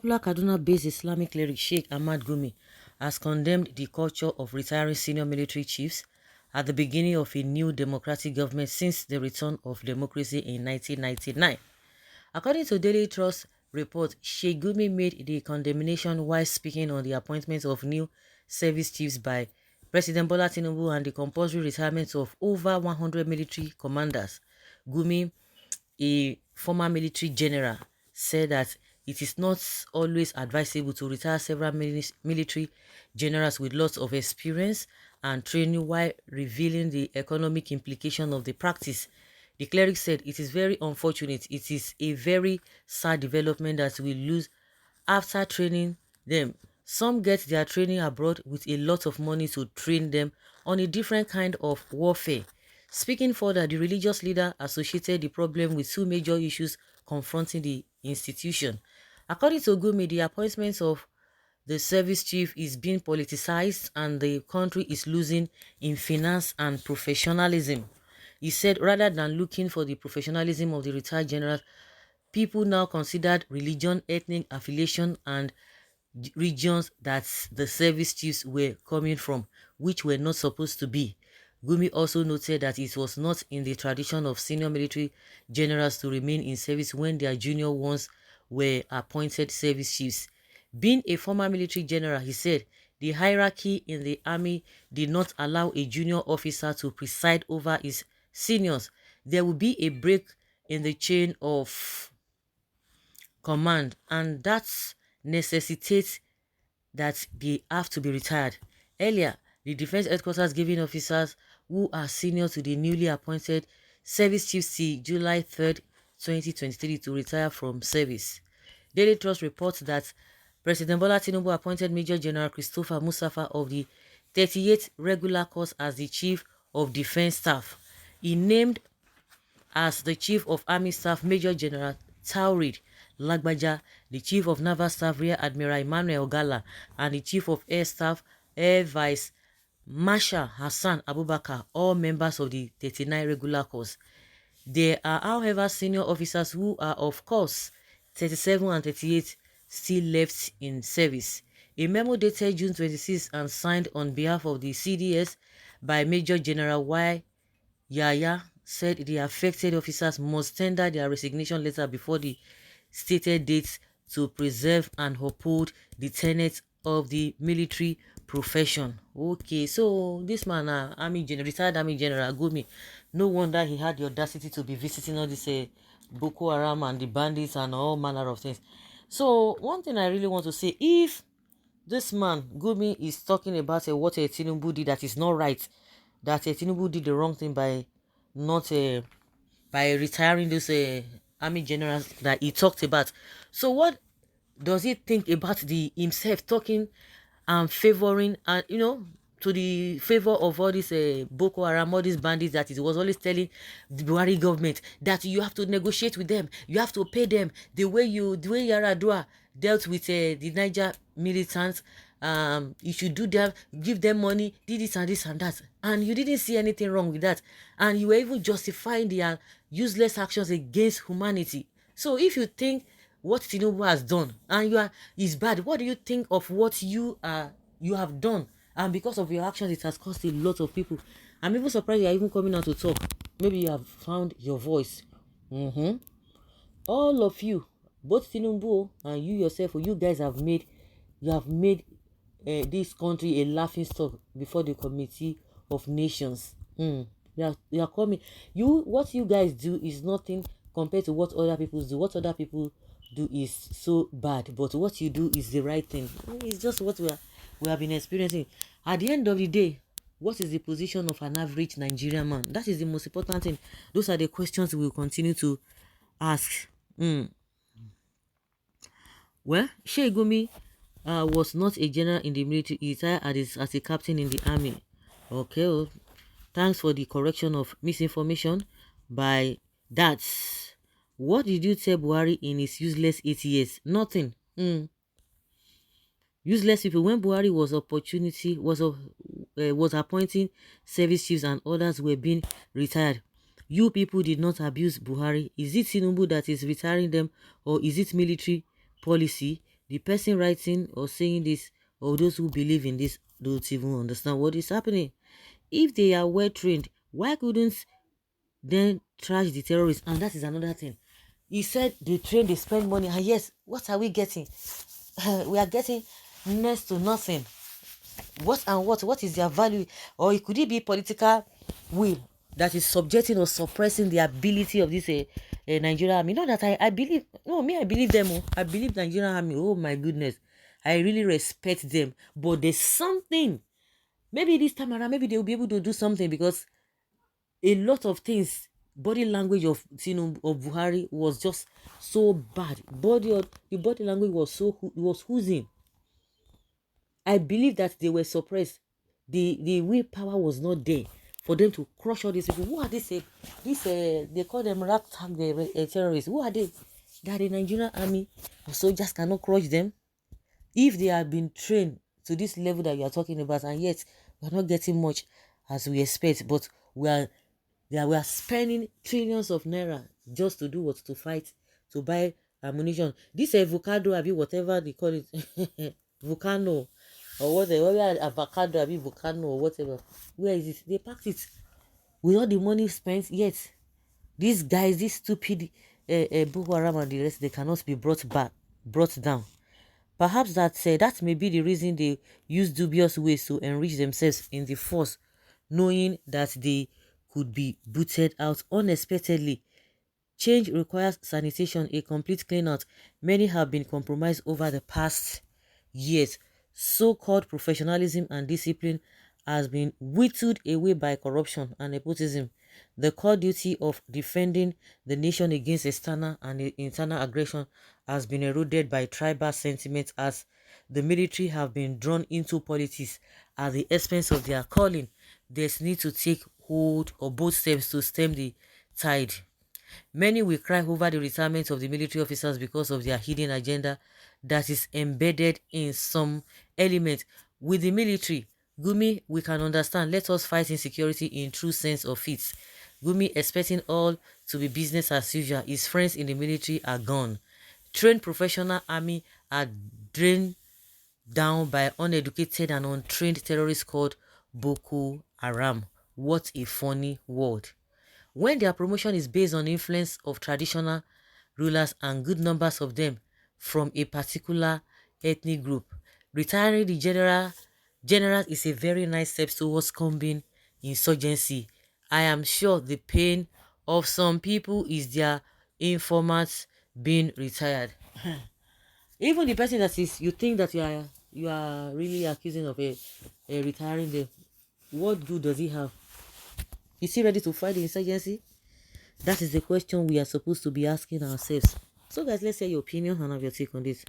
popular Kaduna-based Islamic cleric Sheikh Ahmad Gumi has condemned the culture of retiring senior military chiefs at the beginning of a new democratic government since the return of democracy in 1999. According to Daily Trust report, Sheikh Gumi made the condemnation while speaking on the appointment of new service chiefs by President Bola Tinubu and the compulsory retirement of over 100 military commanders. Gumi, a former military general, said that it is not always advisable to retire several military generals with lots of experience and training while revealing the economic implication of the practice. The cleric said, "It is very unfortunate. It is a very sad development that we lose after training them. Some get their training abroad with a lot of money to train them on a different kind of warfare." Speaking further, the religious leader associated the problem with two major issues confronting the institution. According to Gumi, the appointment of the service chief is being politicized and the country is losing in finance and professionalism. He said rather than looking for the professionalism of the retired generals, people now considered religion, ethnic affiliation, and regions that the service chiefs were coming from, which were not supposed to be. Gumi also noted that it was not in the tradition of senior military generals to remain in service when their junior ones were appointed service chiefs. Being a former military general, he said, the hierarchy in the army did not allow a junior officer to preside over his seniors. There will be a break in the chain of command, and that necessitates that they have to be retired. Earlier, the defense headquarters giving officers who are senior to the newly appointed service chiefs till July 3rd, 2023 to retire from service. Daily Trust reports that President Bola Tinubu appointed Major General Christopher Mustafa of the 38th Regular Corps as the Chief of Defense Staff. He named as the Chief of Army Staff Major General Taurid Lagbaja, the Chief of Naval Staff Rear Admiral Emmanuel Ogala, and the Chief of Air Staff Air Vice Marshal Hassan Abubakar, all members of the 39 Regular Corps. There are, however, senior officers who are, of course, 37 and 38 still left in service. A memo dated June 26 and signed on behalf of the CDS by Major General Y. Yaya said the affected officers must tender their resignation letter before the stated dates to preserve and uphold the tenets of the military profession. Okay, so this man, retired army general Gumi, no wonder he had the audacity to be visiting all this Boko Haram and the bandits and all manner of things. So one thing I really want to say, if this man Gumi is talking about what Tinubu did that is not right, that Tinubu did the wrong thing by not by retiring those army generals that he talked about. So what does he think about the himself talking and favoring and to the favor of all these Boko Haram, all these bandits that he was always telling the Buhari government that you have to negotiate with them, you have to pay them the way Yaradua dealt with the Niger militants. You should do them, give them money, did this and this and that, and you didn't see anything wrong with that, and you were even justifying their useless actions against humanity. So if you think what Tinubu has done and is bad, what do you think of what you have done? And because of your actions, it has cost a lot of people. I'm even surprised you are even coming out to talk. Maybe you have found your voice. All of you, both Tinubu and you yourself, you guys have made this country a laughing stock before the Committee of Nations. You are coming. What you guys do is nothing compared to what other people do. What other people do is so bad, but what you do is the right thing. It's just what we have been experiencing. At the end of the day, what is the position of an average Nigerian man? That is the most important thing. Those are the questions we will continue to ask. Well, Sheikh Gumi was not a general in the military. He retired as a captain in the army. Okay, well, thanks for the correction of misinformation by that. What did you tell Buhari in his useless 8 years? Nothing. Useless people. When Buhari was appointing service chiefs and others were being retired, you people did not abuse Buhari. Is it Tinubu that is retiring them, or is it military policy The person writing or saying this, or those who believe in this, don't even understand what is happening. If they are well trained, why couldn't then trash the terrorists? And that is another thing. He said they train, they spend money, and yes, what are we getting? We are getting next to nothing. What is their value? Or it could it be political will that is subjecting or suppressing the ability of this Nigerian army? Not that I believe, no, me, I believe them. I believe Nigerian army. Oh my goodness, I really respect them. But there's something. Maybe this time around, maybe they will be able to do something, because a lot of things, body language of Tinubu, of Buhari, was just so bad. The body language was was oozing. I believe that they were suppressed. The willpower was not there for them to crush all these people. Who are these? They call them ragtag terrorists. Who are they? That the Nigerian army soldiers cannot crush them. If they have been trained to this level that you are talking about, and yet we are not getting much as we expect, but we are spending trillions of naira just to do what? To fight, to buy ammunition. This avocado, whatever they call it, volcano, or whatever, avocado, volcano, or whatever. Where is it? They packed it with all the money spent. Yet these guys, these stupid Boko Haram and the rest, they cannot be brought down. Perhaps that may be the reason they use dubious ways to enrich themselves in the force, knowing that they could be booted out unexpectedly. Change requires sanitation, a complete clean-out. Many have been compromised over the past years. So-called professionalism and discipline has been whittled away by corruption and nepotism. The core duty of defending the nation against external and internal aggression has been eroded by tribal sentiments, as the military have been drawn into politics at the expense of their calling. There's need to take hold or both steps to stem the tide. Many will cry over the retirement of the military officers because of their hidden agenda that is embedded in some element. With the military, Gumi, we can understand. Let us fight insecurity in true sense of it. Gumi expecting all to be business as usual. His friends in the military are gone. Trained professional army are drained down by uneducated and untrained terrorists called Boko Haram. What a funny word. When their promotion is based on influence of traditional rulers and good numbers of them from a particular ethnic group, retiring the general is a very nice step towards combating insurgency. I am sure the pain of some people is their informants being retired. Even the person that is, you think that you are really accusing of a retiring them, what good does he have? Is he ready to fight the insurgency? That is the question we are supposed to be asking ourselves. So guys, let's hear your opinion and have your take on this.